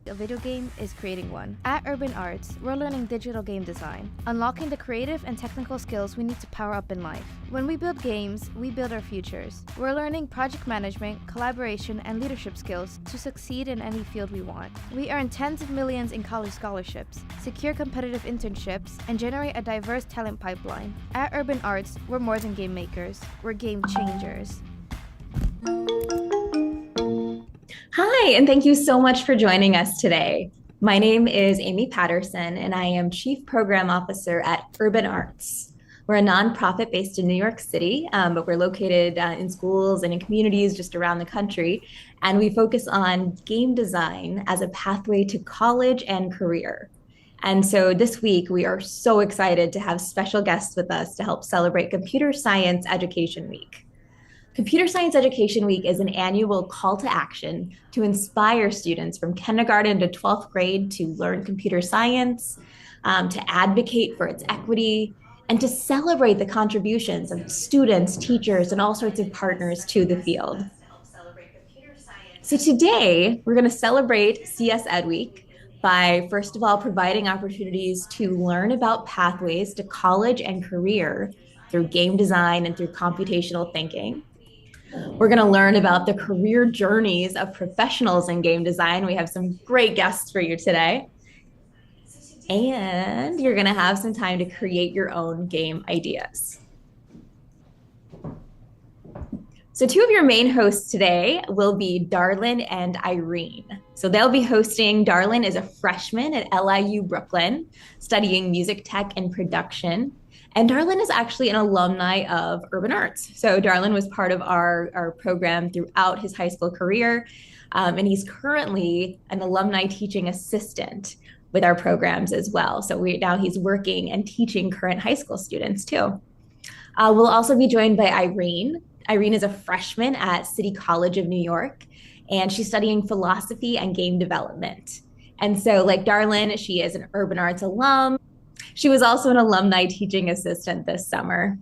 a video game is creating one. At Urban Arts, we're learning digital game design, unlocking the creative and technical skills we need to power up in life. When we build games, we build our futures. We're learning project management, collaboration, and leadership skills to succeed in any field we want. We earn tens of millions in college scholarships, secure competitive internships, and generate a diverse talent pipeline. At Urban Arts, we're more than game makers, we're game changers. Hi, and thank you so much for joining us today. My name is Amy Patterson, and I am Chief Program Officer at Urban Arts. We're a nonprofit based in New York City, but we're located in schools and in communities just around the country. And we focus on game design as a pathway to college and career. And so this week, we are so excited to have special guests with us to help celebrate Computer Science Education Week. Computer Science Education Week is an annual call to action to inspire students from kindergarten to 12th grade to learn computer science, to advocate for its equity, and to celebrate the contributions of students, teachers, and all sorts of partners to the field. So today, we're going to celebrate CSEdWeek by, first of all, providing opportunities to learn about pathways to college and career through game design and through computational thinking. We're going to learn about the career journeys of professionals in game design. We have some great guests for you today. And you're going to have some time to create your own game ideas. So two of your main hosts today will be Darlyn and Irene. So they'll be hosting. Darlyn is a freshman at LIU Brooklyn, studying music tech and production. And Darlyn is actually an alumni of Urban Arts. So Darlyn was part of our program throughout his high school career. And he's currently an alumni teaching assistant with our programs as well. So now he's working and teaching current high school students too. We'll also be joined by Irene. Irene is a freshman at City College of New York, and she's studying philosophy and game development. And so like Darlyn, she is an Urban Arts alum. She was also an alumni teaching assistant this summer.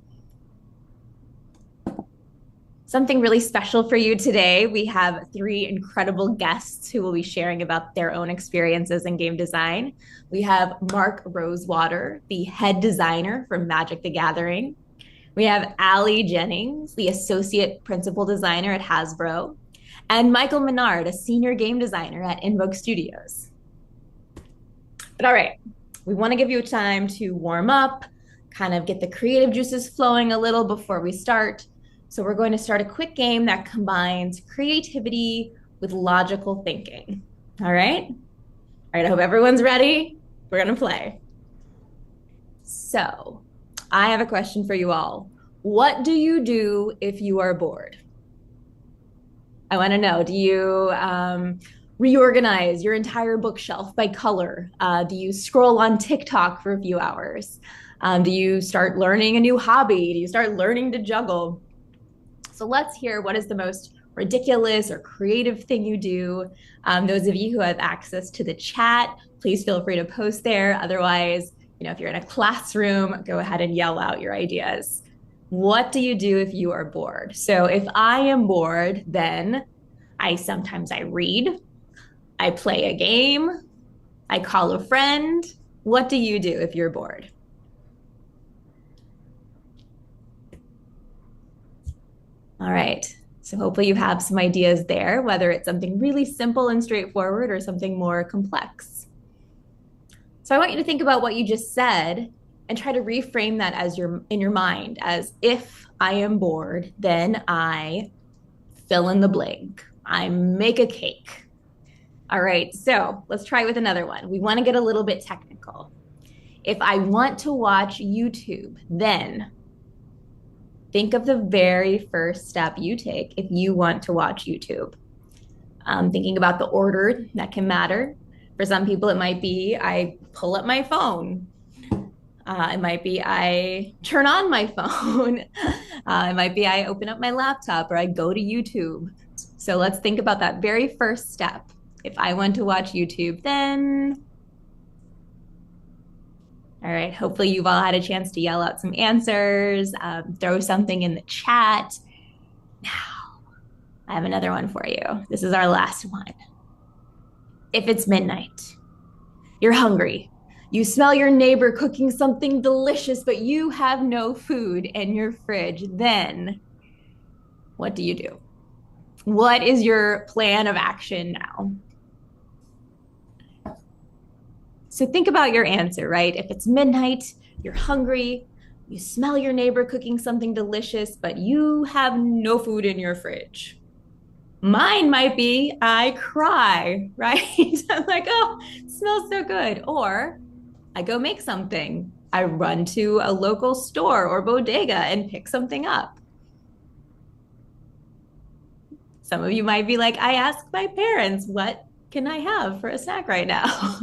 Something really special for you today. We have three incredible guests who will be sharing about their own experiences in game design. We have Mark Rosewater, the head designer for Magic the Gathering. We have Allie Jennings, the associate principal designer at Hasbro, and Michael Menard, a senior game designer at Invoke Studios. But all right. We want to give you time to warm up, kind of get the creative juices flowing a little before we start. So we're going to start a quick game that combines creativity with logical thinking. All right? All right, I hope everyone's ready. We're going to play. So I have a question for you all. What do you do if you are bored? I want to know, do you reorganize your entire bookshelf by color? Do you scroll on TikTok for a few hours? Do you start learning a new hobby? Do you start learning to juggle? So let's hear what is the most ridiculous or creative thing you do. Those of you who have access to the chat, please feel free to post there. Otherwise, if you're in a classroom, go ahead and yell out your ideas. What do you do if you are bored? So if I am bored, then sometimes I read. I play a game. I call a friend. What do you do if you're bored? All right. So hopefully you have some ideas there, whether it's something really simple and straightforward or something more complex. So I want you to think about what you just said and try to reframe that as in your mind as if I am bored, then I fill in the blank. I make a cake. All right, so let's try with another one. We want to get a little bit technical. If I want to watch YouTube, then think of the very first step you take if you want to watch YouTube. Thinking about the order, that can matter. For some people, it might be I pull up my phone. It might be I turn on my phone. It might be I open up my laptop or I go to YouTube. So let's think about that very first step. If I want to watch YouTube, then... All right, hopefully you've all had a chance to yell out some answers, throw something in the chat. Now, I have another one for you. This is our last one. If it's midnight, you're hungry. You smell your neighbor cooking something delicious, but you have no food in your fridge. Then what do you do? What is your plan of action now? So think about your answer, right? If it's midnight, you're hungry, you smell your neighbor cooking something delicious, but you have no food in your fridge. Mine might be I cry, right? I'm like, oh, it smells so good. Or I go make something. I run to a local store or bodega and pick something up. Some of you might be like, I ask my parents, what can I have for a snack right now?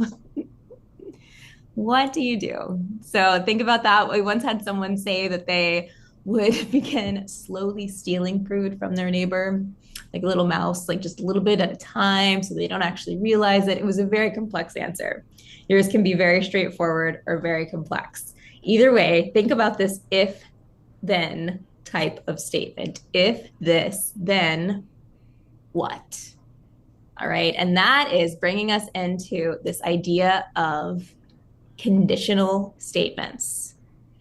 What do you do? So think about that. We once had someone say that they would begin slowly stealing food from their neighbor, like a little mouse, like just a little bit at a time, so they don't actually realize it. It was a very complex answer. Yours can be very straightforward or very complex. Either way, think about this if then type of statement. If this, then what? All right. And that is bringing us into this idea of conditional statements.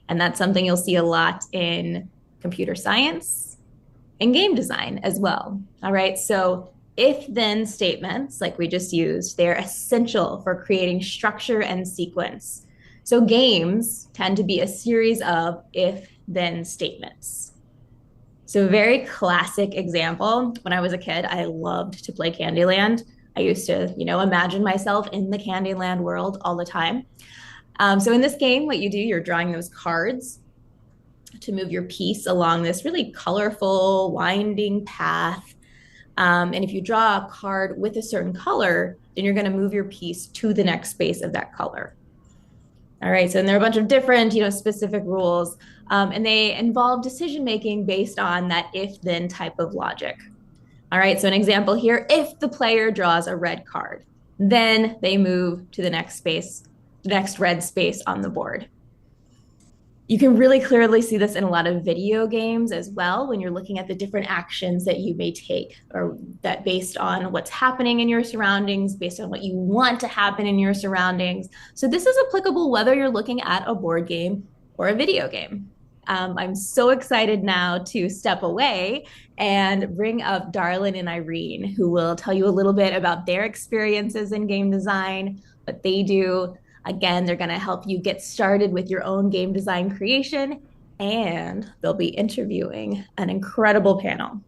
And that's something you'll see a lot in computer science and game design as well. All right. So if then statements, like we just used, they're essential for creating structure and sequence. So games tend to be a series of if then statements. So, a very classic example, when I was a kid, I loved to play Candyland. I used to, imagine myself in the Candyland world all the time. So in this game, what you do, you're drawing those cards to move your piece along this really colorful, winding path. And if you draw a card with a certain color, then you're going to move your piece to the next space of that color. All right, so there are a bunch of different, specific rules, and they involve decision making based on that if-then type of logic. All right, so an example here: if the player draws a red card, then they move to the next space, the next red space on the board. You can really clearly see this in a lot of video games as well when you're looking at the different actions that you may take, or that based on what's happening in your surroundings, based on what you want to happen in your surroundings. So this is applicable whether you're looking at a board game or a video game. I'm so excited now to step away and bring up Darlyn and Irene, who will tell you a little bit about their experiences in game design, what they do. Again, they're going to help you get started with your own game design creation, and they'll be interviewing an incredible panel.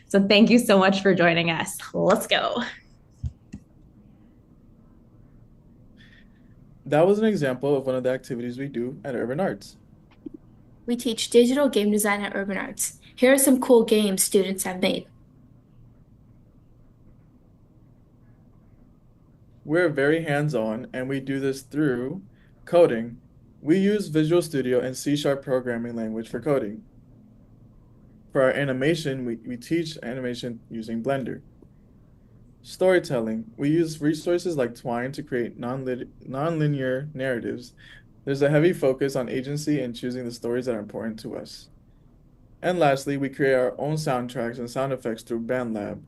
So thank you so much for joining us. Let's go. That was an example of one of the activities we do at Urban Arts. We teach digital game design at Urban Arts. Here are some cool games students have made. We're very hands-on, and we do this through coding. We use Visual Studio and C# programming language for coding. For our animation, we teach animation using Blender. Storytelling. We use resources like Twine to create non-linear narratives. There's a heavy focus on agency and choosing the stories that are important to us. And lastly, we create our own soundtracks and sound effects through BandLab.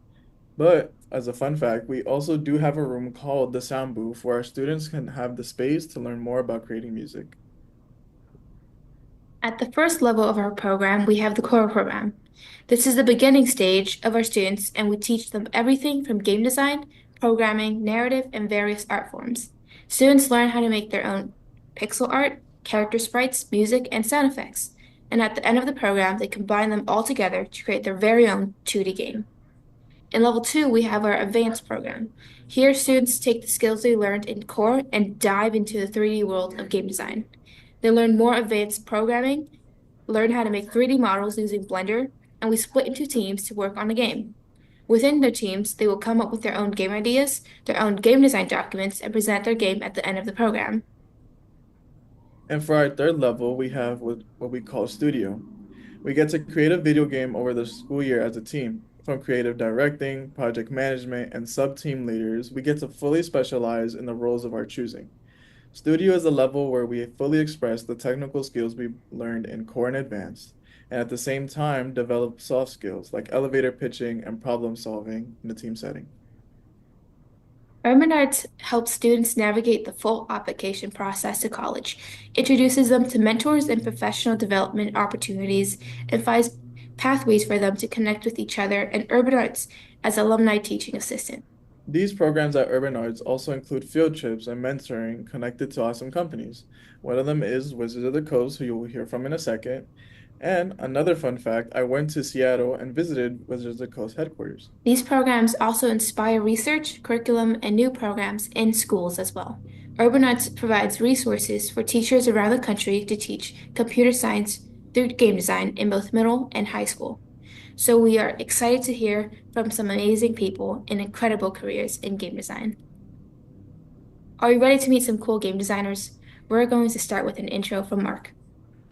But as a fun fact, we also do have a room called the Sound Booth where our students can have the space to learn more about creating music. At the first level of our program, we have the core program. This is the beginning stage of our students, and we teach them everything from game design, programming, narrative, and various art forms. Students learn how to make their own pixel art, character sprites, music, and sound effects. And at the end of the program, they combine them all together to create their very own 2D game. In level 2, we have our advanced program. Here, students take the skills they learned in core and dive into the 3D world of game design. They learn more advanced programming, learn how to make 3D models using Blender, and we split into teams to work on a game. Within their teams, they will come up with their own game ideas, their own game design documents, and present their game at the end of the program. And for our third level, we have what we call Studio. We get to create a video game over the school year as a team. From creative directing, project management, and sub-team leaders, we get to fully specialize in the roles of our choosing. Studio is a level where we fully express the technical skills we learned in core and advanced, and at the same time develop soft skills like elevator pitching and problem solving in a team setting. Urban Arts helps students navigate the full application process to college, introduces them to mentors and professional development opportunities, and finds pathways for them to connect with each other and Urban Arts as alumni teaching assistant. These programs at Urban Arts also include field trips and mentoring connected to awesome companies. One of them is Wizards of the Coast, who you will hear from in a second. And another fun fact, I went to Seattle and visited Wizards of the Coast headquarters. These programs also inspire research, curriculum, and new programs in schools as well. Urban Arts provides resources for teachers around the country to teach computer science through game design in both middle and high school. So we are excited to hear from some amazing people in incredible careers in game design. Are you ready to meet some cool game designers? We're going to start with an intro from Mark.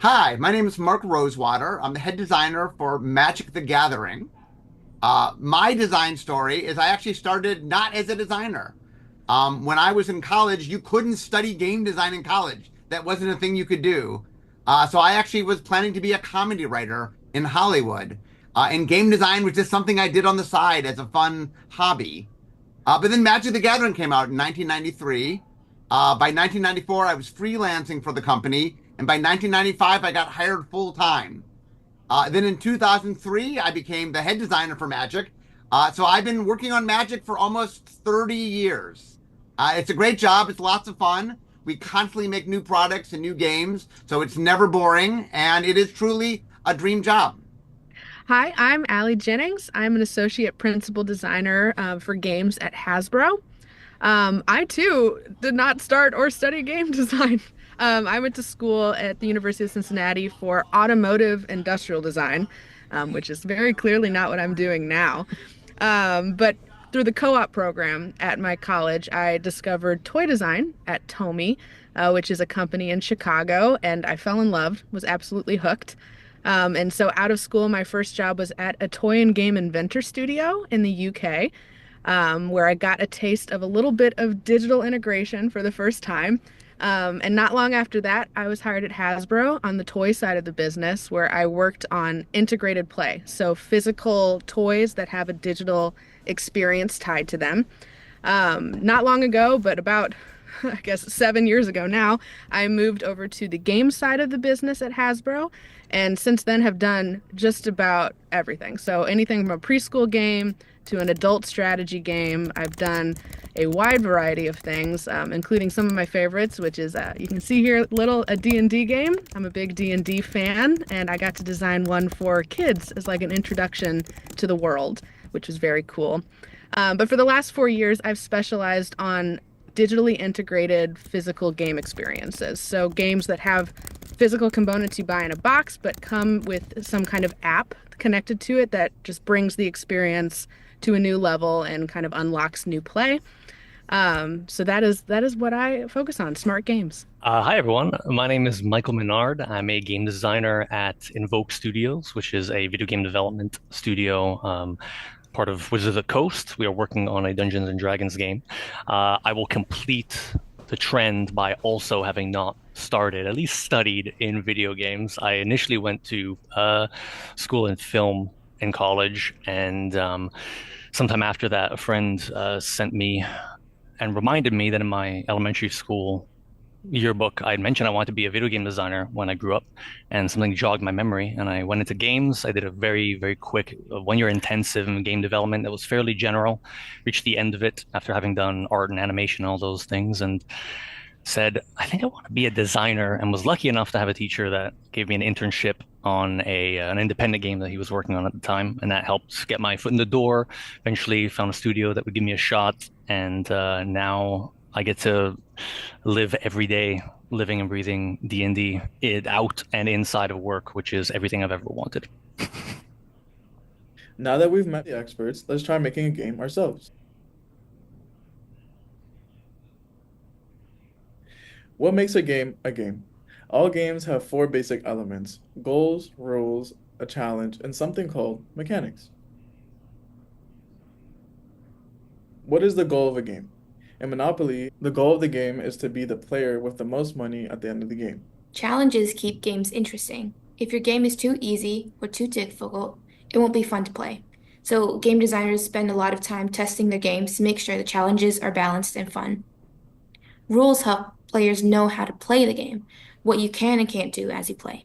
Hi, my name is Mark Rosewater. I'm the head designer for Magic the Gathering. My design story is I actually started not as a designer. When I was in college, you couldn't study game design in college. That wasn't a thing you could do. So I actually was planning to be a comedy writer in Hollywood. And game design was just something I did on the side as a fun hobby. But then Magic the Gathering came out in 1993. By 1994, I was freelancing for the company. And by 1995, I got hired full time. Then in 2003, I became the head designer for Magic. So I've been working on Magic for almost 30 years. It's a great job. It's lots of fun. We constantly make new products and new games. So it's never boring. And it is truly a dream job. Hi, I'm Allie Jennings. I'm an associate principal designer for games at Hasbro. I too did not start or study game design. I went to school at the University of Cincinnati for automotive industrial design, which is very clearly not what I'm doing now. But through the co-op program at my college, I discovered toy design at Tomy, which is a company in Chicago, and I fell in love, was absolutely hooked. And so out of school, my first job was at a toy and game inventor studio in the UK, where I got a taste of a little bit of digital integration for the first time. And not long after that, I was hired at Hasbro on the toy side of the business, where I worked on integrated play. So physical toys that have a digital experience tied to them. Not long ago, but about, I guess, 7 years ago now, I moved over to the game side of the business at Hasbro. And since then have done just about everything. So anything from a preschool game to an adult strategy game. I've done a wide variety of things, including some of my favorites, which is, you can see here, a D&D game. I'm a big D&D fan, and I got to design one for kids as like an introduction to the world, which was very cool. But for the last 4 years, I've specialized on digitally integrated physical game experiences. So games that have physical components you buy in a box, but come with some kind of app connected to it that just brings the experience to a new level and kind of unlocks new play. So that is what I focus on, smart games. Hi, everyone. My name is Michael Menard. I'm a game designer at Invoke Studios, which is a video game development studio, part of Wizards of the Coast. We are working on a Dungeons and Dragons game. I will complete the trend by also having not started, at least studied in video games. I initially went to school in film in college, and sometime after that, a friend sent me and reminded me that in my elementary school yearbook, I had mentioned I wanted to be a video game designer when I grew up, and something jogged my memory, and I went into games. I did a very, very quick 1-year intensive in game development that was fairly general, reached the end of it after having done art and animation, all those things, and said, I think I want to be a designer, and was lucky enough to have a teacher that gave me an internship on an independent game that he was working on at the time, and that helped get my foot in the door. Eventually found a studio that would give me a shot, and now I get to live every day, living and breathing D&D out and inside of work, which is everything I've ever wanted. Now that we've met the experts, let's try making a game ourselves. What makes a game a game? All games have 4 basic elements: goals, rules, a challenge, and something called mechanics. What is the goal of a game? In Monopoly, the goal of the game is to be the player with the most money at the end of the game. Challenges keep games interesting. If your game is too easy or too difficult, it won't be fun to play. So game designers spend a lot of time testing their games to make sure the challenges are balanced and fun. Rules help players know how to play the game, what you can and can't do as you play.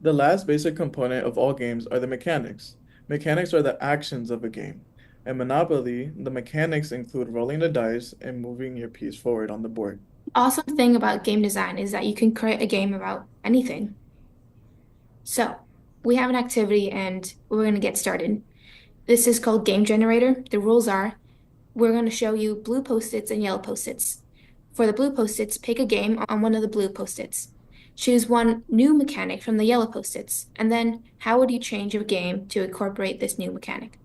The last basic component of all games are the mechanics. Mechanics are the actions of a game. In Monopoly, the mechanics include rolling the dice and moving your piece forward on the board. Awesome thing about game design is that you can create a game about anything. So, we have an activity and we're going to get started. This is called Game Generator. The rules are we're going to show you blue post-its and yellow post-its. For the blue post-its, pick a game on one of the blue post-its. Choose one new mechanic from the yellow post-its, and then how would you change your game to incorporate this new mechanic?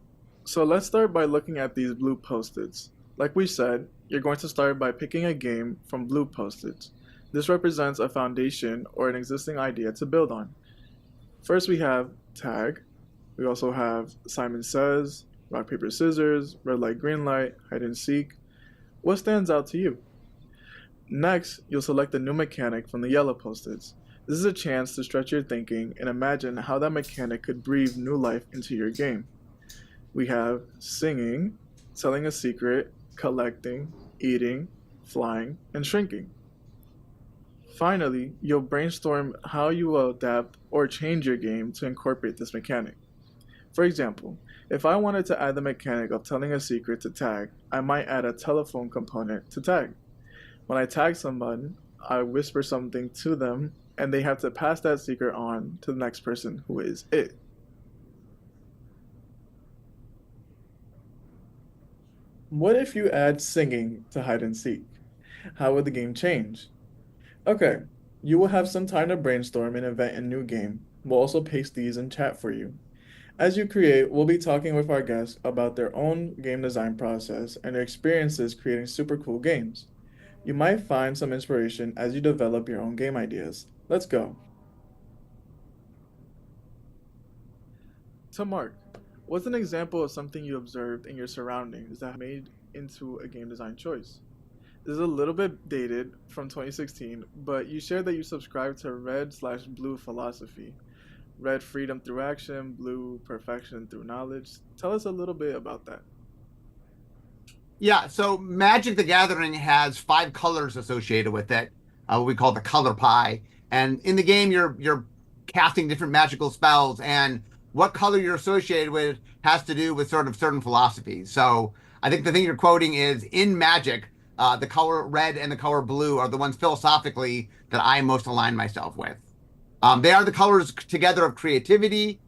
So let's start by looking at these blue post-its. Like we said, you're going to start by picking a game from blue post-its. This represents a foundation or an existing idea to build on. First we have tag. We also have Simon Says, rock, paper, scissors, red light, green light, hide and seek. What stands out to you? Next, you'll select a new mechanic from the yellow post-its. This is a chance to stretch your thinking and imagine how that mechanic could breathe new life into your game. We have singing, telling a secret, collecting, eating, flying, and shrinking. Finally, you'll brainstorm how you will adapt or change your game to incorporate this mechanic. For example, if I wanted to add the mechanic of telling a secret to tag, I might add a telephone component to tag. When I tag someone, I whisper something to them, and they have to pass that secret on to the next person who is it. What if you add singing to hide and seek? How would the game change? Okay, you will have some time to brainstorm and invent a new game. We'll also paste these in chat for you. As you create, we'll be talking with our guests about their own game design process and their experiences creating super cool games. You might find some inspiration as you develop your own game ideas. Let's go. To Mark, what's an example of something you observed in your surroundings that made into a game design choice? This is a little bit dated from 2016, but you shared that you subscribe to red/blue philosophy. Red, freedom through action, blue, perfection through knowledge. Tell us a little bit about that. Yeah, so Magic the Gathering has 5 colors associated with it, what we call the color pie. And in the game, you're casting different magical spells, and what color you're associated with has to do with sort of certain philosophies. So I think the thing you're quoting is in Magic, the color red and the color blue are the ones philosophically that I most align myself with. They are the colors together of creativity.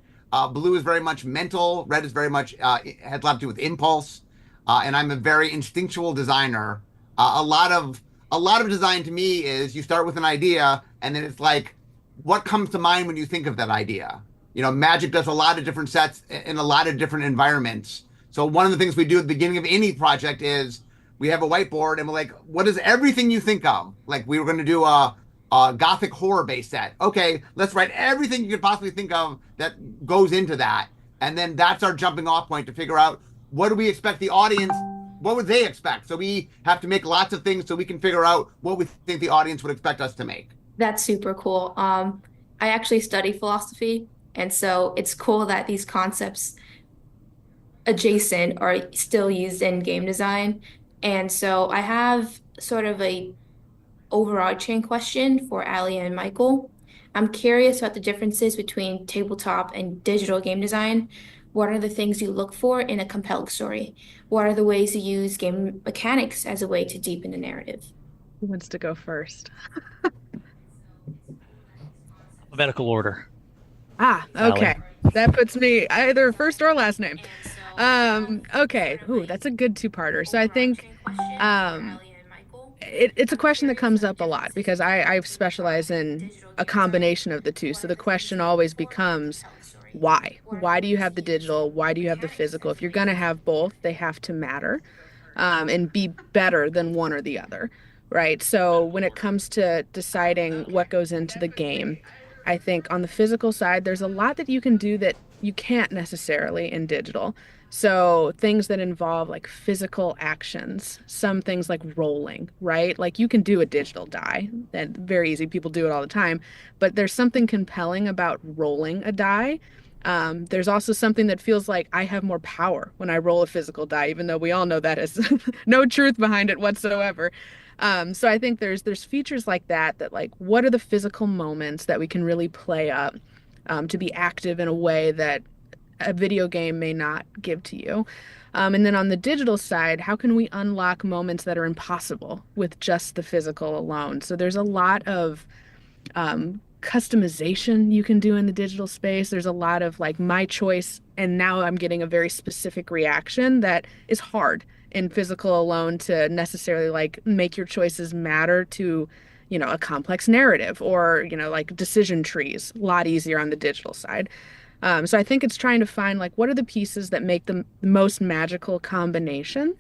Blue is very much mental. Red is very much has a lot to do with impulse. And I'm a very instinctual designer. A lot of design to me is you start with an idea, and then it's like, what comes to mind when you think of that idea? You know, Magic does a lot of different sets in a lot of different environments. So one of the things we do at the beginning of any project is we have a whiteboard, and we're like, what is everything you think of? Like we were going to do a gothic horror based set. Okay, let's write everything you could possibly think of that goes into that. And then that's our jumping off point to figure out, what do we expect the audience, what would they expect? So we have to make lots of things so we can figure out what we think the audience would expect us to make. That's super cool. I actually study philosophy, and so it's cool that these concepts adjacent are still used in game design. And so I have sort of a overarching question for Allie and Michael. I'm curious about the differences between tabletop and digital game design. What are the things you look for in a compelling story? What are the ways you use game mechanics as a way to deepen the narrative? Who wants to go first? Alphabetical order. Okay. That puts me either first or last name. Okay. Ooh, that's a good two-parter. So I think it's a question that comes up a lot because I specialize in a combination of the two. So the question always becomes, why? Why do you have the digital? Why do you have the physical? If you're going to have both, they have to matter and be better than one or the other, right? So when it comes to deciding what goes into the game, I think on the physical side, there's a lot that you can do that you can't necessarily in digital. So things that involve like physical actions, some things like rolling, right? Like you can do a digital die, and very easy. People do it all the time, but there's something compelling about rolling a die There's also something that feels like I have more power when I roll a physical die, even though we all know that is no truth behind it whatsoever. So I think there's features like that like what are the physical moments that we can really play up to be active in a way that a video game may not give to you. And then on the digital side, how can we unlock moments that are impossible with just the physical alone? So there's a lot of customization you can do in the digital space. There's a lot of like my choice, and now I'm getting a very specific reaction that is hard in physical alone to necessarily like make your choices matter to, a complex narrative or, like decision trees, a lot easier on the digital side. So I think it's trying to find like what are the pieces that make the most magical combination,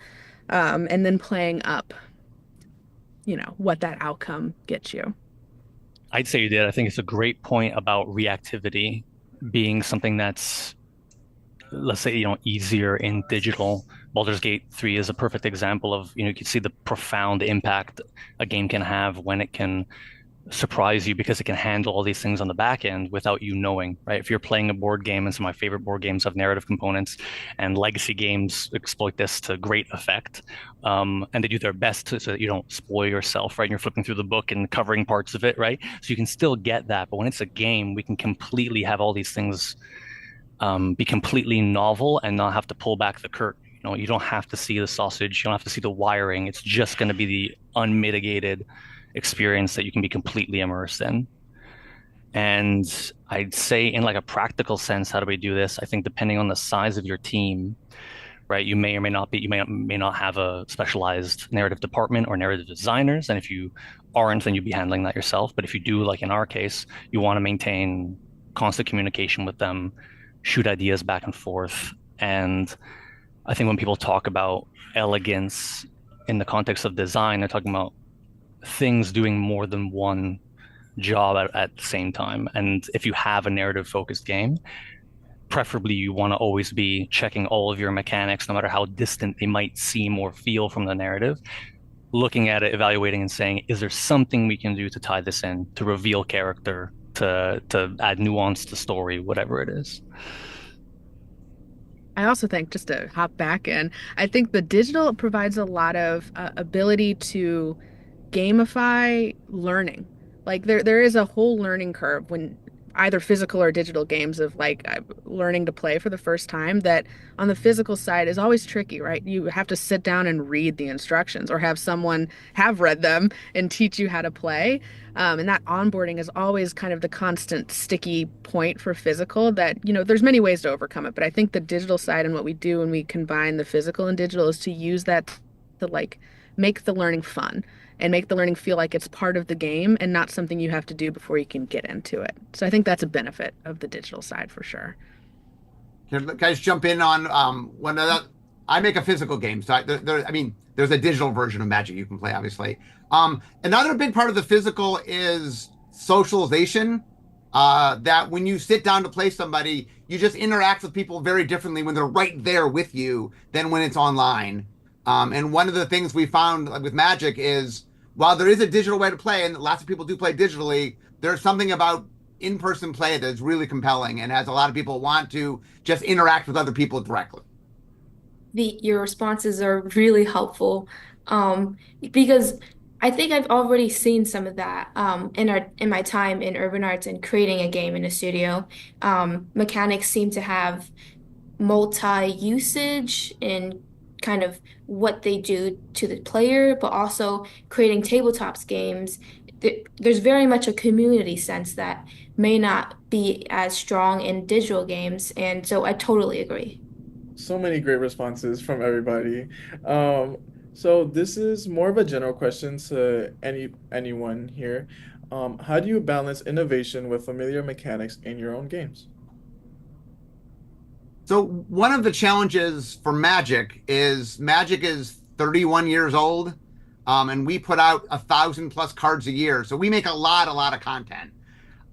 and then playing up, what that outcome gets you. I'd say you did. I think it's a great point about reactivity being something that's, let's say, easier in digital. Baldur's Gate 3 is a perfect example of, you can see the profound impact a game can have when it can surprise you because it can handle all these things on the back end without you knowing, right? If you're playing a board game, and some of my favorite board games have narrative components, and legacy games exploit this to great effect, and they do their best so that you don't spoil yourself, right? And you're flipping through the book and covering parts of it, right? So you can still get that, but when it's a game, we can completely have all these things be completely novel and not have to pull back the curtain. You don't have to see the sausage, you don't have to see the wiring. It's just going to be the unmitigated experience that you can be completely immersed in. And I'd say in like a practical sense, how do we do this? I think depending on the size of your team, right, you may or may not have a specialized narrative department or narrative designers. And if you aren't, then you'd be handling that yourself. But if you do, like in our case, you want to maintain constant communication with them, shoot ideas back and forth. And I think when people talk about elegance in the context of design, they're talking about things doing more than one job at the same time. And if you have a narrative focused game, preferably you want to always be checking all of your mechanics, no matter how distant they might seem or feel from the narrative, looking at it, evaluating and saying, is there something we can do to tie this in, to reveal character, to add nuance to story, whatever it is. I also think, just to hop back in, I think the digital provides a lot of ability to gamify learning. Like there is a whole learning curve when either physical or digital games of like learning to play for the first time that on the physical side is always tricky, right? You have to sit down and read the instructions or have someone have read them and teach you how to play. And that onboarding is always kind of the constant sticky point for physical that, there's many ways to overcome it. But I think the digital side and what we do when we combine the physical and digital is to use that to like make the learning fun and make the learning feel like it's part of the game and not something you have to do before you can get into it. So I think that's a benefit of the digital side for sure. Can guys jump in on one of that? I make a physical game, so there's a digital version of Magic you can play, obviously. Another big part of the physical is socialization. That when you sit down to play somebody, you just interact with people very differently when they're right there with you than when it's online. And one of the things we found with Magic is, while there is a digital way to play, and lots of people do play digitally, there's something about in-person play that's really compelling and has a lot of people want to just interact with other people directly. Your responses are really helpful, because I think I've already seen some of that in my time in Urban Arts and creating a game in a studio. Mechanics seem to have multi-usage in kind of what they do to the player, but also creating tabletops games. There's very much a community sense that may not be as strong in digital games, and so I totally agree. So many great responses from everybody. So this is more of a general question to anyone here. How do you balance innovation with familiar mechanics in your own games? So one of the challenges for Magic is 31 years old, and we put out 1,000+ cards a year. So we make a lot of content.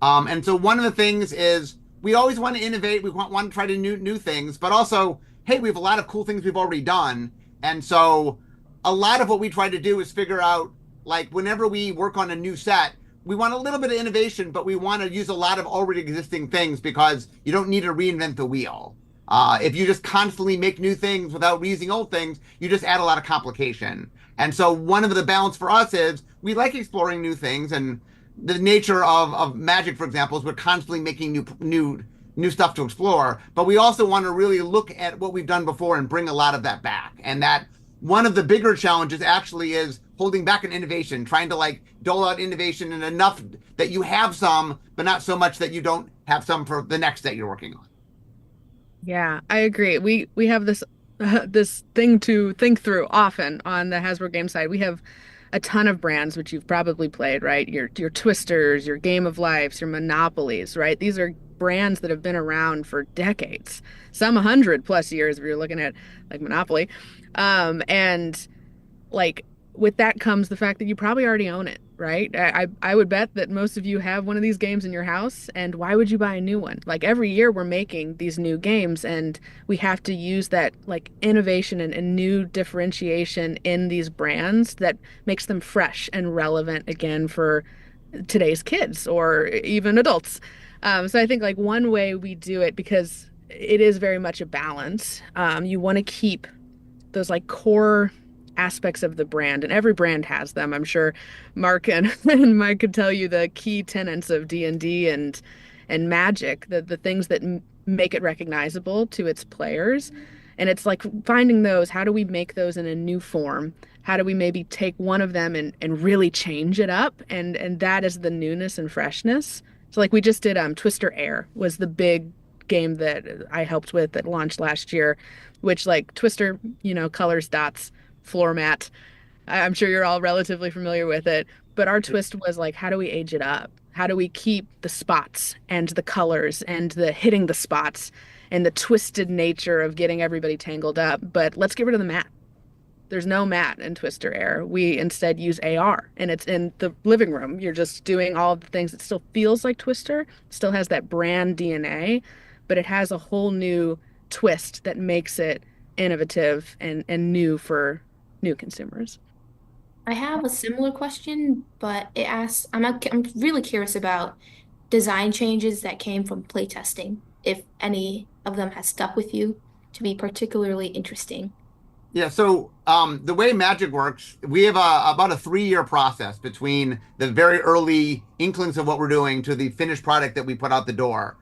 And so one of the things is we always want to innovate. We want to try to new things, but also, hey, we have a lot of cool things we've already done. And so a lot of what we try to do is figure out, like, whenever we work on a new set, we want a little bit of innovation, but we want to use a lot of already existing things because you don't need to reinvent the wheel. If you just constantly make new things without reusing old things, you just add a lot of complication. And so one of the balance for us is we like exploring new things, and the nature of Magic, for example, is we're constantly making new stuff to explore, but we also want to really look at what we've done before and bring a lot of that back. And that one of the bigger challenges actually is holding back an innovation, trying to like dole out innovation and enough that you have some, but not so much that you don't have some for the next that you're working on. Yeah, I agree. We have this this thing to think through often on the Hasbro game side. We have a ton of brands which you've probably played, right? Your Twisters, your Game of Lives, your Monopolies, right? These are brands that have been around for decades, some 100+ years if you're looking at like Monopoly. And like with that comes the fact that you probably already own it, right? I would bet that most of you have one of these games in your house, and why would you buy a new one? Like every year we're making these new games, and we have to use that like innovation and new differentiation in these brands that makes them fresh and relevant again for today's kids or even adults. So I think like one way we do it, because it is very much a balance, you want to keep those like core aspects of the brand, and every brand has them. I'm sure Mark and Mike could tell you the key tenets of D&D and Magic, the things that make it recognizable to its players. And it's like finding those, how do we make those in a new form? How do we maybe take one of them and really change it up? And that is the newness and freshness. So like we just did Twister Air was the big game that I helped with that launched last year, which like Twister, colors, dots, floor mat. I'm sure you're all relatively familiar with it, but our twist was like, how do we age it up? How do we keep the spots and the colors and the hitting the spots and the twisted nature of getting everybody tangled up, but let's get rid of the mat. There's no mat in Twister Air. We instead use AR, and it's in the living room. You're just doing all the things. It still feels like Twister, still has that brand DNA, but it has a whole new twist that makes it innovative and new for new consumers. I have a similar question, but it asks, I'm really curious about design changes that came from playtesting, if any of them has stuck with you to be particularly interesting. Yeah, so the way Magic works, we have about a 3-year process between the very early inklings of what we're doing to the finished product that we put out the door.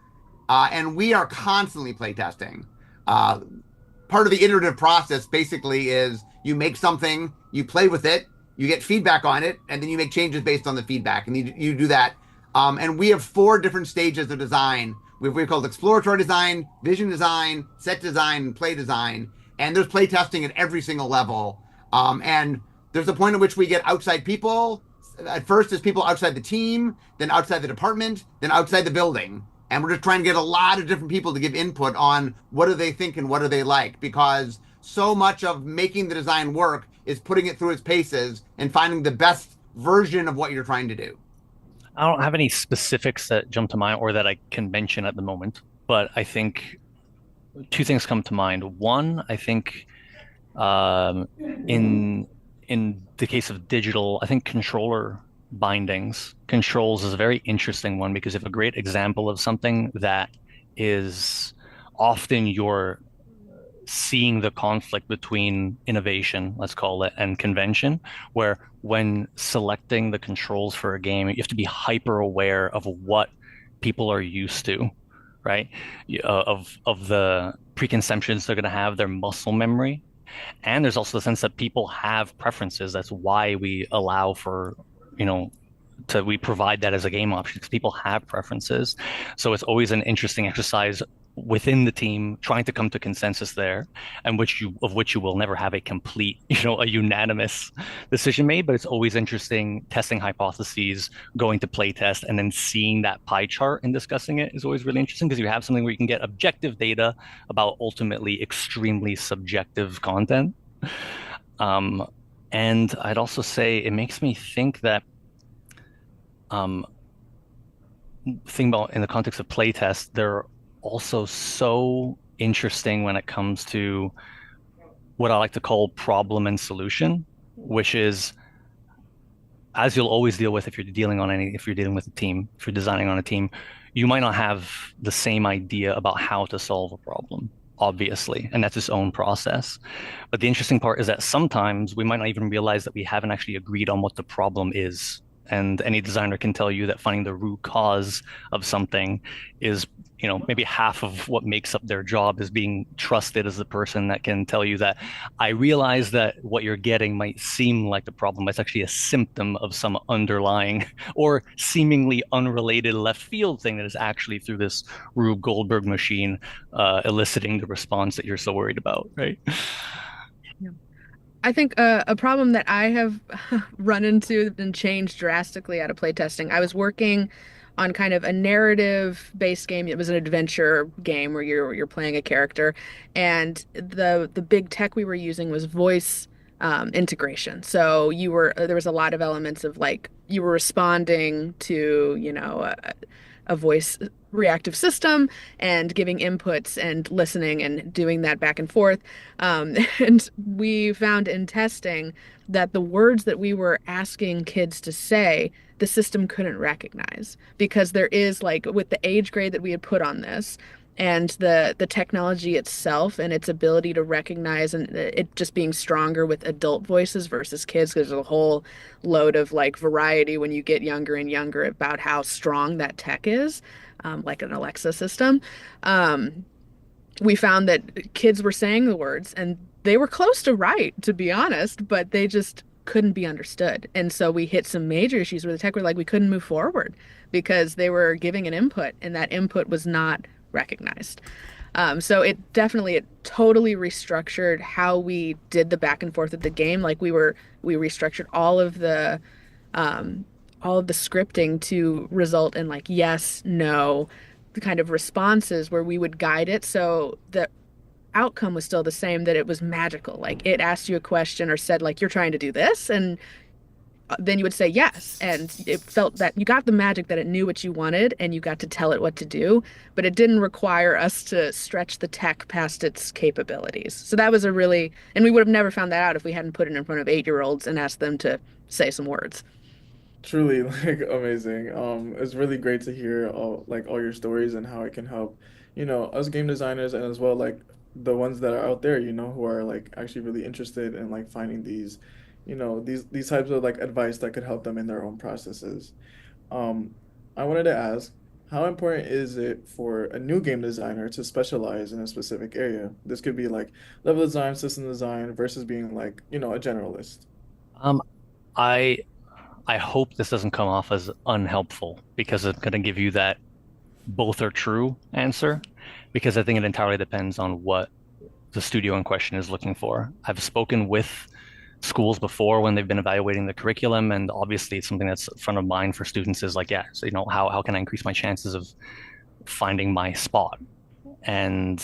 And we are constantly playtesting. Part of the iterative process basically is you make something, you play with it, you get feedback on it, and then you make changes based on the feedback. And you do that. And we have 4 different stages of design. We've called exploratory design, vision design, set design, and play design. And there's play testing at every single level. And there's a point at which we get outside people. At first, there's people outside the team, then outside the department, then outside the building. And we're just trying to get a lot of different people to give input on what do they think and what do they like, because so much of making the design work is putting it through its paces and finding the best version of what you're trying to do. I don't have any specifics that jump to mind or that I can mention at the moment, but I think 2 things come to mind. One, I think in the case of digital, I think controller controls is a very interesting one, because if a great example of something that is often you're seeing the conflict between innovation, let's call it, and convention, where when selecting the controls for a game, you have to be hyper aware of what people are used to, right? Of the preconceptions they're going to have, their muscle memory. And there's also the sense that people have preferences. That's why we allow for, we provide that as a game option, because people have preferences. So it's always an interesting exercise within the team trying to come to consensus there, and of which you will never have a complete, a unanimous decision made. But it's always interesting testing hypotheses, going to play test, and then seeing that pie chart and discussing it is always really interesting, because you have something where you can get objective data about ultimately extremely subjective content. And I'd also say it makes me think that think about in the context of playtest, they're also so interesting when it comes to what I like to call problem and solution, which is as you'll always deal with if you're dealing with a team, if you're designing on a team, you might not have the same idea about how to solve a problem, obviously, and that's its own process. But the interesting part is that sometimes we might not even realize that we haven't actually agreed on what the problem is. And any designer can tell you that finding the root cause of something is, maybe half of what makes up their job, is being trusted as the person that can tell you that I realize that what you're getting might seem like the problem, but it's actually a symptom of some underlying or seemingly unrelated left field thing that is actually through this Rube Goldberg machine eliciting the response that you're so worried about, right? Yeah. I think a problem that I have run into and changed drastically out of playtesting. I was working on kind of a narrative-based game. It was an adventure game where you're playing a character, and the big tech we were using was voice integration. So there was a lot of elements of like you were responding to a voice reactive system and giving inputs and listening and doing that back and forth. And we found in testing that the words that we were asking kids to say, the system couldn't recognize because there is like with the age grade that we had put on this and the technology itself and its ability to recognize and it just being stronger with adult voices versus kids because there's a whole load of like variety when you get younger and younger about how strong that tech is, like an Alexa system. We found that kids were saying the words and they were close to right, to be honest, but they just couldn't be understood. And so we hit some major issues where the tech were like, we couldn't move forward because they were giving an input and that input was not recognized. So it totally restructured how we did the back and forth of the game. Like we restructured all of the scripting to result in like yes, no, the kind of responses where we would guide it. So the outcome was still the same, that it was magical. Like it asked you a question or said like, you're trying to do this. And then you would say yes. And it felt that you got the magic that it knew what you wanted and you got to tell it what to do, but it didn't require us to stretch the tech past its capabilities. So that was and we would have never found that out if we hadn't put it in front of 8-year-olds and asked them to say some words. Truly, like amazing. It's really great to hear all your stories and how it can help, us game designers and as well like the ones that are out there, who are like actually really interested in like finding these types of like advice that could help them in their own processes. Um, I wanted to ask, how important is it for a new game designer to specialize in a specific area? This could be like level design, system design versus being like, a generalist. Um, I I hope this doesn't come off as unhelpful because I'm going to give you that both are true answer, because I think it entirely depends on what the studio in question is looking for. I've spoken with schools before when they've been evaluating the curriculum, and obviously it's something that's front of mind for students is like, yeah, so how can I increase my chances of finding my spot? And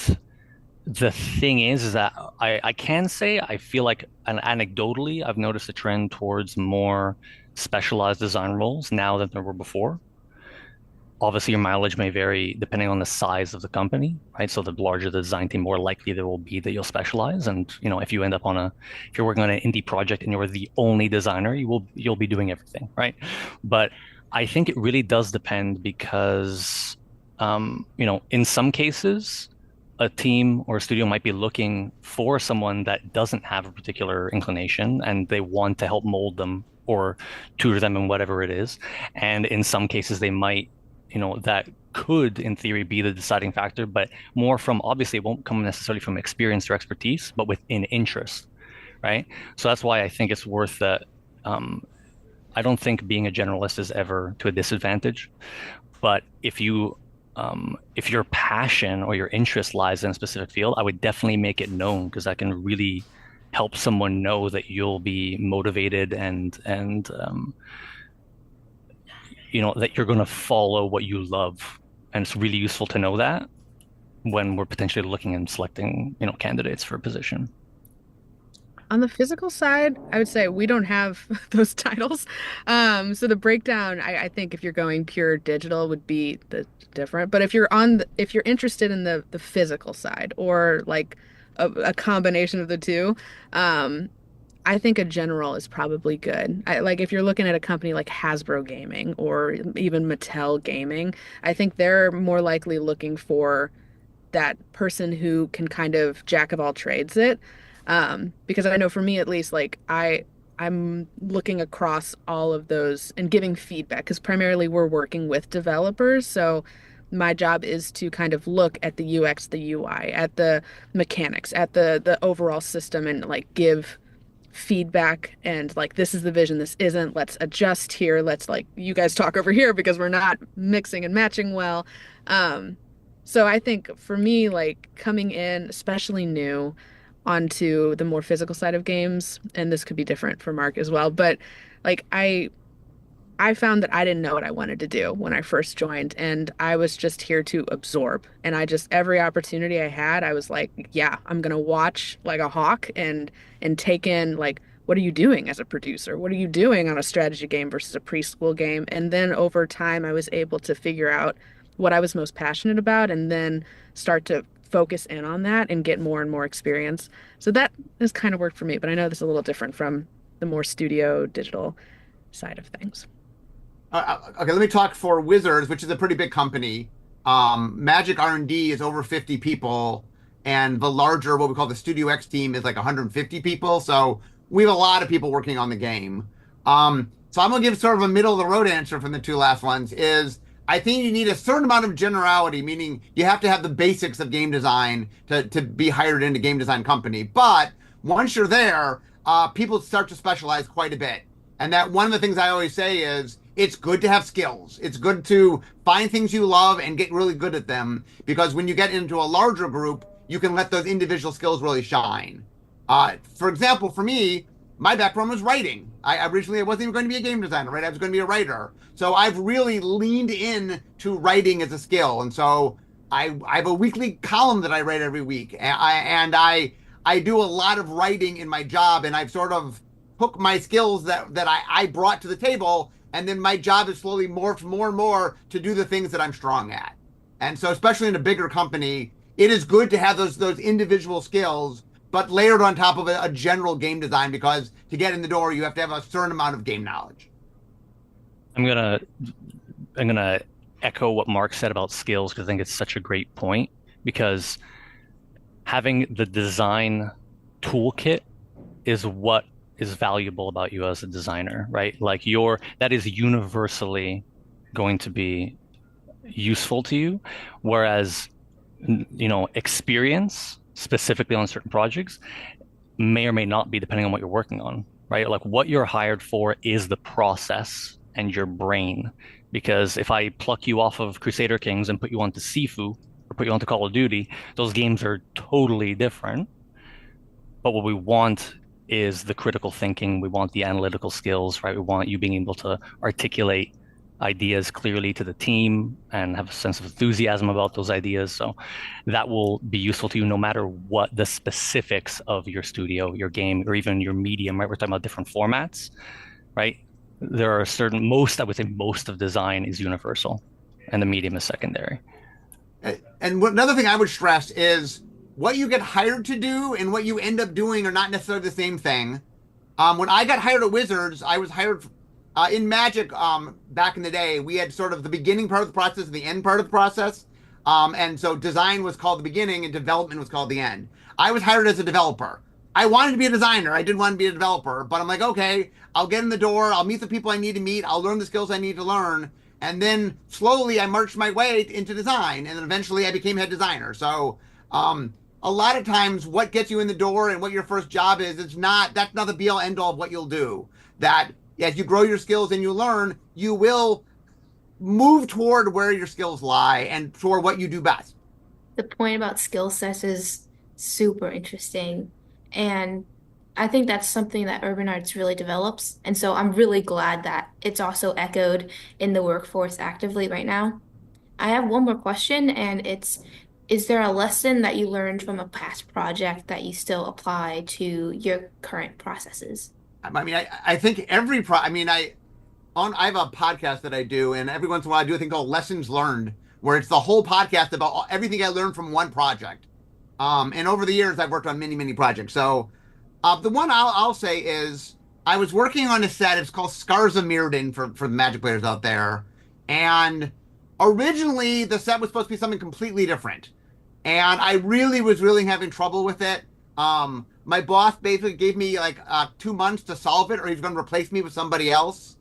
the thing is that I can say I feel like, and anecdotally, I've noticed a trend towards more specialized design roles now than there were before. Obviously, your mileage may vary depending on the size of the company, right? So the larger the design team, more likely there will be that you'll specialize. And if you end up if you're working on an indie project and you're the only designer, you'll be doing everything, right? But I think it really does depend because, in some cases, a team or a studio might be looking for someone that doesn't have a particular inclination and they want to help mold them or tutor them in whatever it is. And in some cases, they might that could, in theory, be the deciding factor, but more from, obviously, it won't come necessarily from experience or expertise, but within interest, right? So that's why I think it's worth that. I don't think being a generalist is ever to a disadvantage, but if your passion or your interest lies in a specific field, I would definitely make it known, because that can really help someone know that you'll be motivated and that you're going to follow what you love. And it's really useful to know that when we're potentially looking and selecting, candidates for a position. On the physical side, I would say we don't have those titles. So the breakdown, I think if you're going pure digital would be the different. But if you're interested in the physical side or like a combination of the two, I think a general is probably good. Like if you're looking at a company like Hasbro Gaming or even Mattel Gaming, I think they're more likely looking for that person who can kind of jack of all trades it. Because I know for me at least, like I'm looking across all of those and giving feedback because primarily we're working with developers. So my job is to kind of look at the UX, the UI, at the mechanics, at the overall system and like give feedback and like this is the vision, this isn't, let's adjust here, let's like you guys talk over here because we're not mixing and matching well. So I think for me, like coming in, especially new, onto the more physical side of games, and this could be different for Mark as well, but like I found that I didn't know what I wanted to do when I first joined, and I was just here to absorb. And I just every opportunity I had, I was like, yeah, I'm gonna watch like a hawk and take in like what are you doing as a producer? What are you doing on a strategy game versus a preschool game? And then over time, I was able to figure out what I was most passionate about, and then start to focus in on that and get more and more experience. So that has kind of worked for me, but I know this is a little different from the more studio digital side of things. Okay, let me talk for Wizards, which is a pretty big company. Magic R&D is over 50 people, and the larger, what we call the Studio X team, is like 150 people. So we have a lot of people working on the game. So I'm gonna give sort of a middle of the road answer from the two last ones. Is I think you need a certain amount of generality, meaning you have to have the basics of game design to be hired into a game design company. But once you're there, people start to specialize quite a bit. And that one of the things I always say is it's good to have skills. It's good to find things you love and get really good at them, because when you get into a larger group, you can let those individual skills really shine. For example, for me, my background was writing. I originally wasn't even going to be a game designer, right? I was going to be a writer. So I've really leaned in to writing as a skill. And so I have a weekly column that I write every week. And I do a lot of writing in my job, and I've sort of hooked my skills that I brought to the table. And then my job is slowly morphed more and more to do the things that I'm strong at. And so especially in a bigger company, it is good to have those individual skills, but layered on top of a general game design, because to get in the door, you have to have a certain amount of game knowledge. I'm gonna echo what Mark said about skills, because I think it's such a great point, because having the design toolkit is what is valuable about you as a designer, right? Like that is universally going to be useful to you, whereas experience specifically on certain projects may or may not be, depending on what you're working on, right? Like what you're hired for is the process and your brain. Because if I pluck you off of Crusader Kings and put you onto Sifu or put you onto Call of Duty, those games are totally different. But what we want is the critical thinking. We want the analytical skills, right? We want you being able to articulate ideas clearly to the team and have a sense of enthusiasm about those ideas. So that will be useful to you no matter what the specifics of your studio, your game, or even your medium, right? We're talking about different formats, right? There are I would say most of design is universal and the medium is secondary. And another thing I would stress is what you get hired to do and what you end up doing are not necessarily the same thing. When I got hired at Wizards, I was hired in Magic back in the day. We had sort of the beginning part of the process and the end part of the process. And so design was called the beginning and development was called the end. I was hired as a developer. I wanted to be a designer. I didn't want to be a developer, but I'm like, okay, I'll get in the door. I'll meet the people I need to meet. I'll learn the skills I need to learn. And then slowly I marched my way into design. And then eventually I became head designer. So a lot of times what gets you in the door and what your first job is, that's not the be all end all of what you'll do. That as you grow your skills and you learn, you will move toward where your skills lie and toward what you do best. The point about skill sets is super interesting. And I think that's something that Urban Arts really develops. And so I'm really glad that it's also echoed in the workforce actively right now. I have one more question, and is there a lesson that you learned from a past project that you still apply to your current processes? I mean, I think I have a podcast that I do, and every once in a while I do a thing called Lessons Learned, where it's the whole podcast about everything I learned from one project. And over the years, I've worked on many, many projects. So The one I'll say is I was working on a set. It's called Scars of Mirrodin for the Magic players out there. And originally the set was supposed to be something completely different. And I was really having trouble with it. My boss basically gave me like 2 months to solve it, or he's going to replace me with somebody else.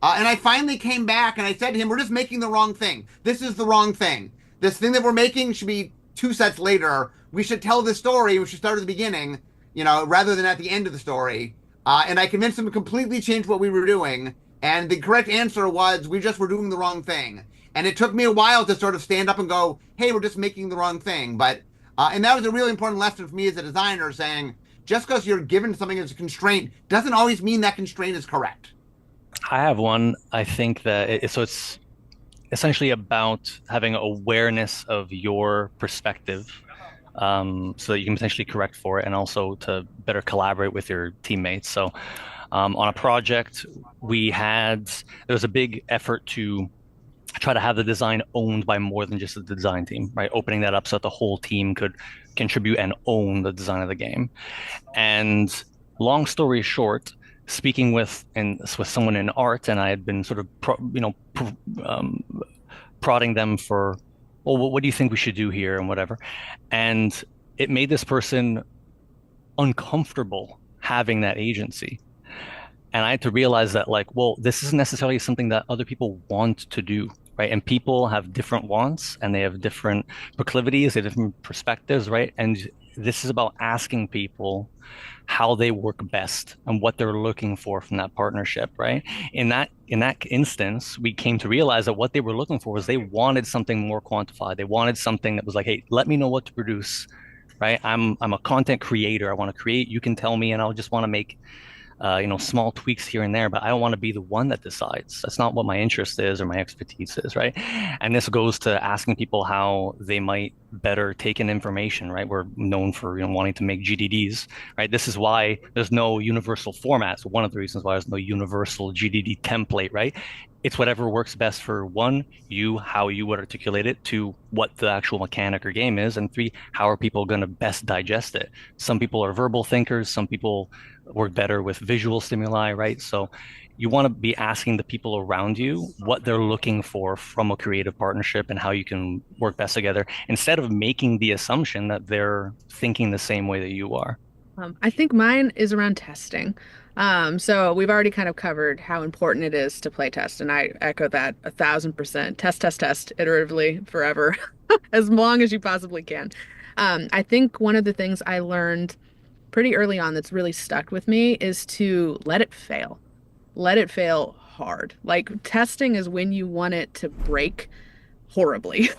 And I finally came back and I said to him, we're just making the wrong thing. This is the wrong thing. This thing that we're making should be 2 sets later. We should tell the story. We should start at the beginning, rather than at the end of the story. And I convinced him to completely change what we were doing. And the correct answer was, we just were doing the wrong thing. And it took me a while to sort of stand up and go, hey, we're just making the wrong thing. But, and that was a really important lesson for me as a designer, saying, just because you're given something as a constraint doesn't always mean that constraint is correct. I have one. I think that it's essentially about having awareness of your perspective, so that you can potentially correct for it, and also to better collaborate with your teammates. So on a project, there was a big effort to try to have the design owned by more than just the design team, right? Opening that up so that the whole team could contribute and own the design of the game. And long story short, speaking with someone in art, and I had been sort of prodding them for, well, what do you think we should do here and whatever, and it made this person uncomfortable having that agency. And I had to realize that, like, well, this isn't necessarily something that other people want to do, right? And people have different wants, and they have different proclivities, they have different perspectives, right? And this is about asking people how they work best and what they're looking for from that partnership, right? In that instance, we came to realize that what they were looking for was they wanted something more quantified. They wanted something that was like, hey, let me know what to produce, right? I'm a content creator. I want to create. You can tell me, and I'll just want to make small tweaks here and there, but I don't want to be the one that decides. That's not what my interest is or my expertise is, right? And this goes to asking people how they might better take in information, right? We're known for wanting to make GDDs, right? This is why there's no universal format. So one of the reasons why there's no universal GDD template, right? It's whatever works best for one, how you would articulate it, to what the actual mechanic or game is, and 3, how are people going to best digest it? Some people are verbal thinkers, some people work better with visual stimuli, right? So you want to be asking the people around you what they're looking for from a creative partnership and how you can work best together, instead of making the assumption that they're thinking the same way that you are. I think mine is around testing. So we've already kind of covered how important it is to play test, and I echo that 1,000%. Test, iteratively, forever, as long as you possibly can. I think one of the things I learned pretty early on that's really stuck with me is to let it fail. Let it fail hard. Like, testing is when you want it to break horribly,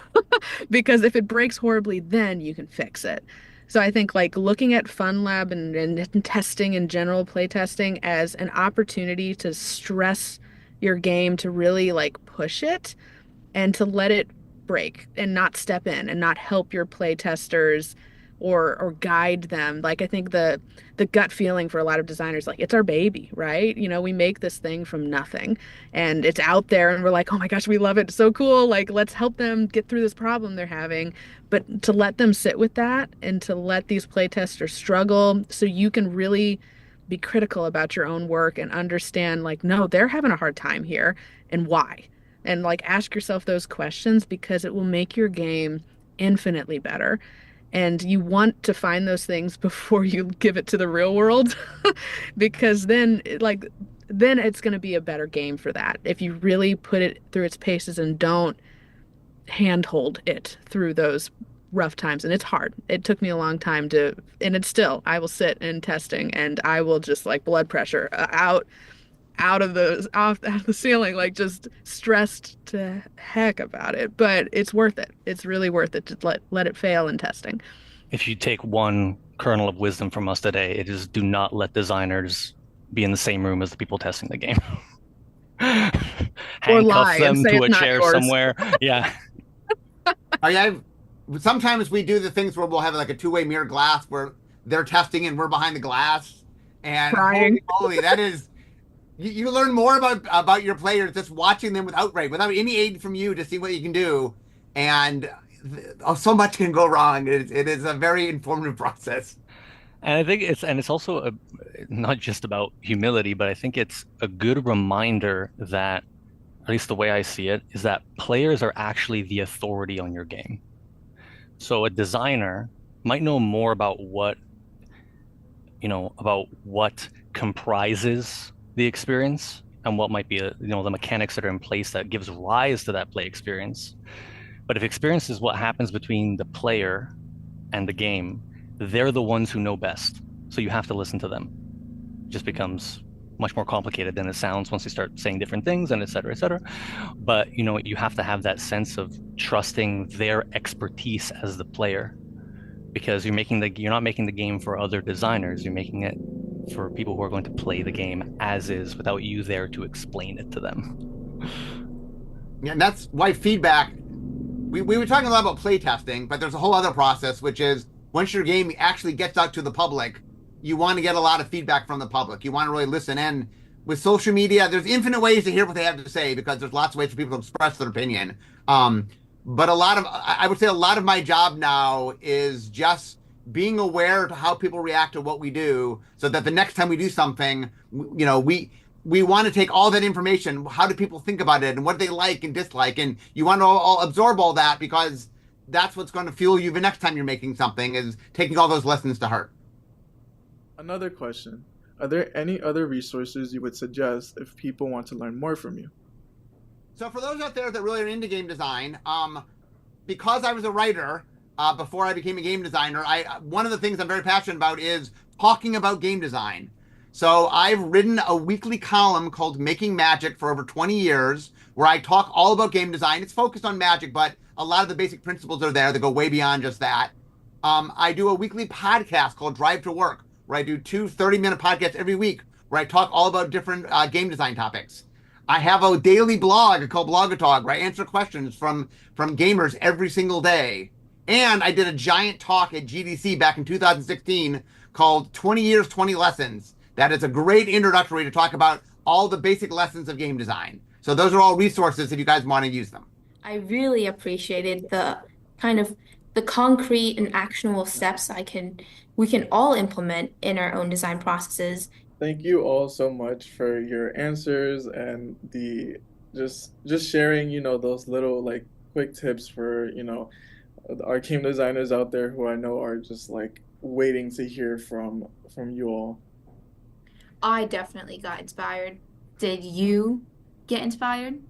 because if it breaks horribly, then you can fix it. So I think, like, looking at Fun Lab and testing in general, play testing, as an opportunity to stress your game, to really like push it and to let it break and not step in and not help your play testers or guide them. Like, I think the gut feeling for a lot of designers, like, it's our baby, right? We make this thing from nothing and it's out there and we're like, oh my gosh, we love it. It's so cool. Like, let's help them get through this problem they're having. But to let them sit with that and to let these play testers struggle, so you can really be critical about your own work and understand, like, no, they're having a hard time here, and why? And like, ask yourself those questions, because it will make your game infinitely better. And you want to find those things before you give it to the real world, because then it's going to be a better game for that. If you really put it through its paces and don't handhold it through those rough times. And it's hard. It took me a long time and it's still, I will sit in testing and I will just, like, blood pressure out of the ceiling, like, just stressed to heck about it. But it's worth it. It's really worth it to let it fail in testing. If you take one kernel of wisdom from us today, it is, do not let designers be in the same room as the people testing the game. Handcuff them to a chair somewhere. Yeah. Sometimes we do the things where we'll have like a two-way mirror glass where they're testing and we're behind the glass, and holy, that is, you learn more about your players just watching them without any aid from you to see what you can do, and so much can go wrong. It is a very informative process. And I think it's also not just about humility, but I think it's a good reminder that, at least the way I see it, is that players are actually the authority on your game. So a designer might know more about what comprises the experience and what might be the mechanics that are in place that gives rise to that play experience. But if experience is what happens between the player and the game, they're the ones who know best. So you have to listen to them. It just becomes much more complicated than it sounds once you start saying different things and et cetera, et cetera. But you have to have that sense of trusting their expertise as the player, because you're not making the game for other designers. You're making it for people who are going to play the game as is without you there to explain it to them. Yeah, and that's why feedback. We were talking a lot about play testing, but there's a whole other process, which is once your game actually gets out to the public, you want to get a lot of feedback from the public. You want to really listen in. With social media, there's infinite ways to hear what they have to say because there's lots of ways for people to express their opinion. But I would say a lot of my job now is just being aware of how people react to what we do, so that the next time we do something, we want to take all that information. How do people think about it, and what do they like and dislike? And you want to all absorb all that, because that's what's going to fuel you the next time you're making something, is taking all those lessons to heart. Another question. Are there any other resources you would suggest if people want to learn more from you? So for those out there that really are into game design, because I was a writer before I became a game designer, one of the things I'm very passionate about is talking about game design. So I've written a weekly column called Making Magic for over 20 years, where I talk all about game design. It's focused on magic, but a lot of the basic principles are there that go way beyond just that. I do a weekly podcast called Drive to Work, where I do 2 30-minute podcasts every week, where I talk all about different game design topics. I have a daily blog called Blogatog, where I answer questions from gamers every single day. And I did a giant talk at GDC back in 2016 called 20 Years, 20 Lessons. That is a great introductory to talk about all the basic lessons of game design. So those are all resources if you guys want to use them. I really appreciated the concrete and actionable steps we can all implement in our own design processes. Thank you all so much for your answers and the just sharing, those little like quick tips for, our game designers out there who I know are just like waiting to hear from you all. I definitely got inspired. Did you get inspired?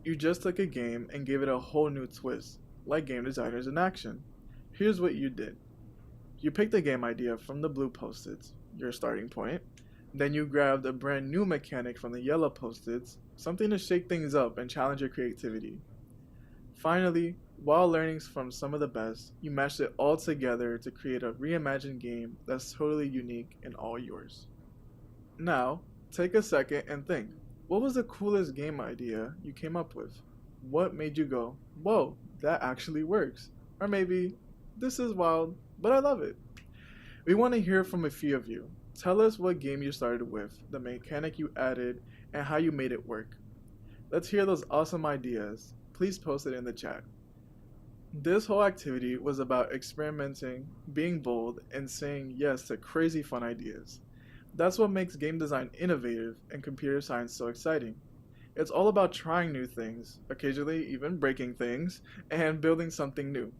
You just took a game and gave it a whole new twist, like game designers in action. Here's what you did. You picked a game idea from the blue post-its, your starting point. Then you grabbed a brand new mechanic from the yellow post-its, something to shake things up and challenge your creativity. Finally, while learning from some of the best, you mashed it all together to create a reimagined game that's totally unique and all yours. Now, take a second and think. What was the coolest game idea you came up with? What made you go, whoa, that actually works? Or maybe, this is wild, but I love it. We want to hear from a few of you. Tell us what game you started with, the mechanic you added, and how you made it work. Let's hear those awesome ideas. Please post it in the chat. This whole activity was about experimenting, being bold, and saying yes to crazy fun ideas. That's what makes game design innovative and computer science so exciting. It's all about trying new things, occasionally even breaking things, and building something new.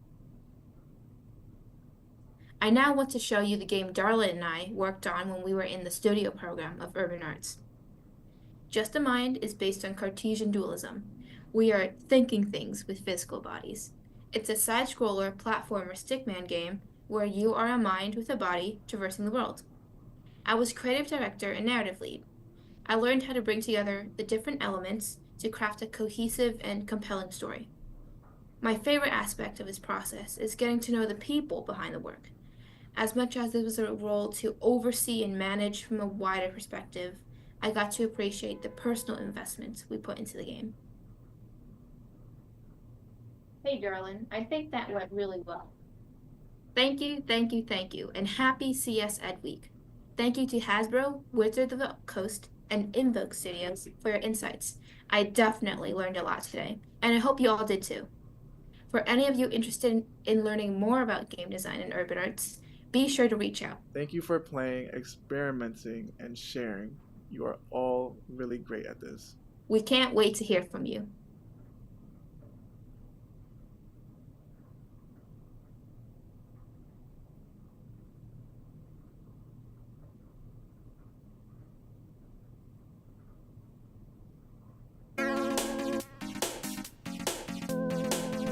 I now want to show you the game Darlyn and I worked on when we were in the studio program of Urban Arts. Just a Mind is based on Cartesian dualism. We are thinking things with physical bodies. It's a side-scroller platformer stickman game where you are a mind with a body traversing the world. I was creative director and narrative lead. I learned how to bring together the different elements to craft a cohesive and compelling story. My favorite aspect of this process is getting to know the people behind the work. As much as it was a role to oversee and manage from a wider perspective, I got to appreciate the personal investments we put into the game. Hey, Darlyn, I think that went really well. Thank you, and happy CSEdWeek. Thank you to Hasbro, Wizards of the Coast, and Invoke Studios for your insights. I definitely learned a lot today, and I hope you all did too. For any of you interested in learning more about game design and urban arts, be sure to reach out. Thank you for playing, experimenting, and sharing. You are all really great at this. We can't wait to hear from you.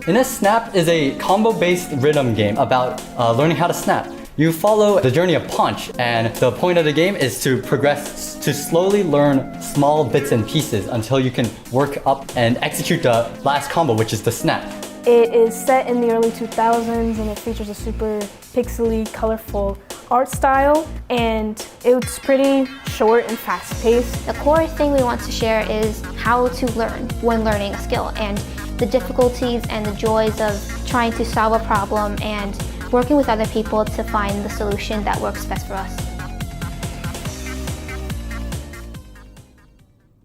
In Snap is a combo-based rhythm game about learning how to snap. You follow the journey of Punch, and the point of the game is to progress, to slowly learn small bits and pieces until you can work up and execute the last combo, which is the snap. It is set in the early 2000s and it features a super pixely, colorful art style, and it's pretty short and fast-paced. The core thing we want to share is how to learn when learning a skill, and the difficulties and the joys of trying to solve a problem and working with other people to find the solution that works best for us.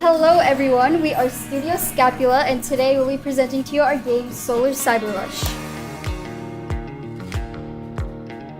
Hello everyone, we are Studio Scapula, and today we'll be presenting to you our game Solar Cyber Rush.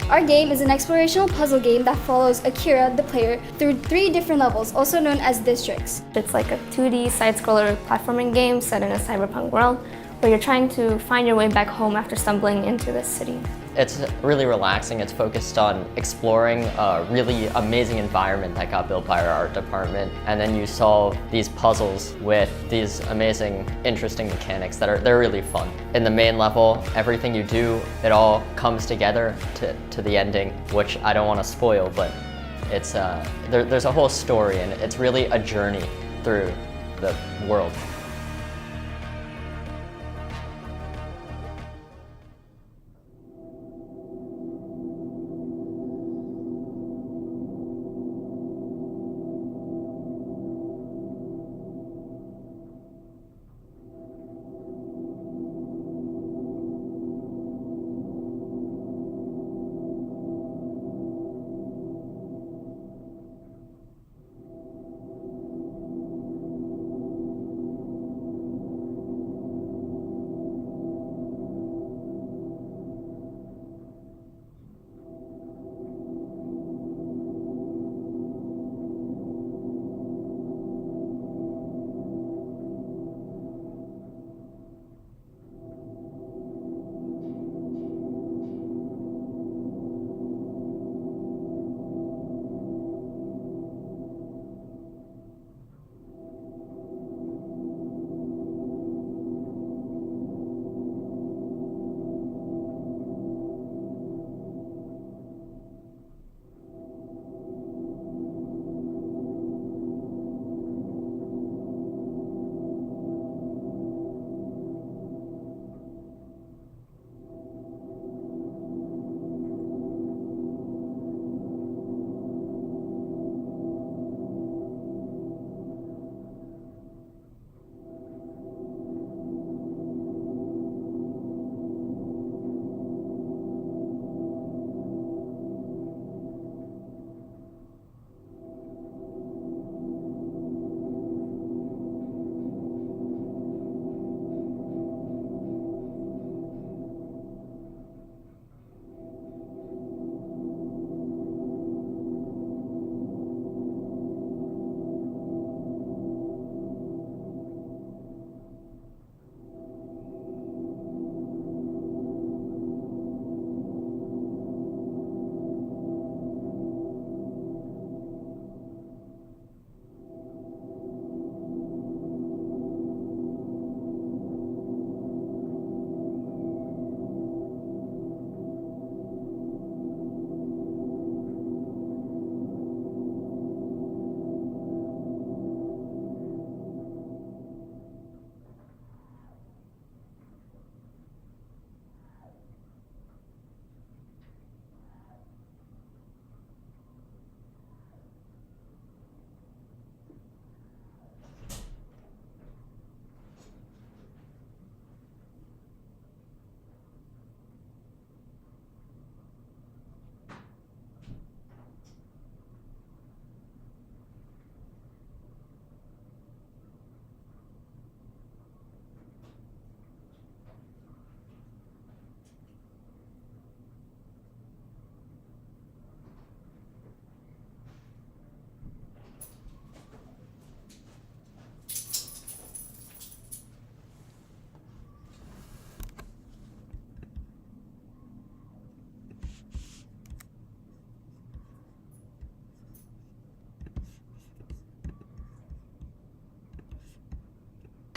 Our game is an explorational puzzle game that follows Akira, the player, through 3 different levels, also known as districts. It's like a 2D side-scroller platforming game set in a cyberpunk world where you're trying to find your way back home after stumbling into this city. It's really relaxing. It's focused on exploring a really amazing environment that got built by our art department, and then you solve these puzzles with these amazing, interesting mechanics they're really fun. In the main level, everything you do, it all comes together to the ending, which I don't want to spoil, but it's there's a whole story, and it's really a journey through the world.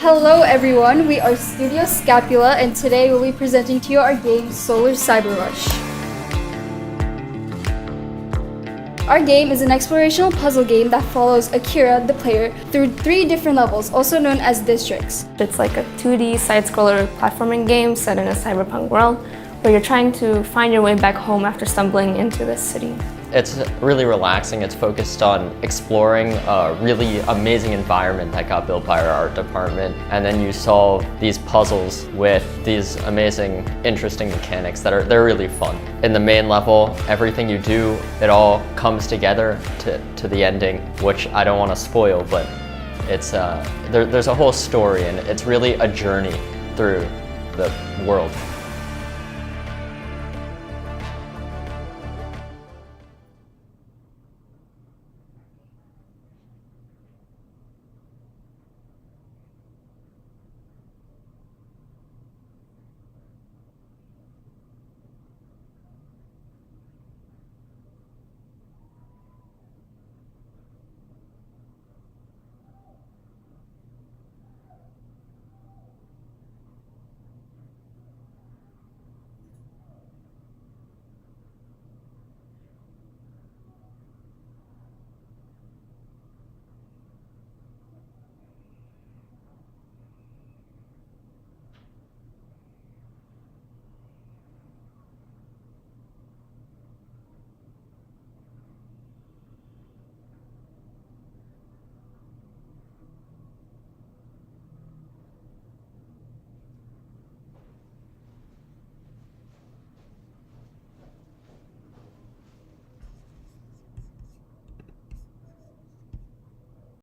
Hello everyone, we are Studio Scapula and today we'll be presenting to you our game Solar Cyber Rush. Our game is an explorational puzzle game that follows Akira, the player, through 3 different levels, also known as districts. It's like a 2D side-scroller platforming game set in a cyberpunk world where you're trying to find your way back home after stumbling into this city. It's really relaxing. It's focused on exploring a really amazing environment that got built by our art department. And then you solve these puzzles with these amazing, interesting mechanics they're really fun. In the main level, everything you do, it all comes together to the ending, which I don't want to spoil, but it's there's a whole story and it's really a journey through the world.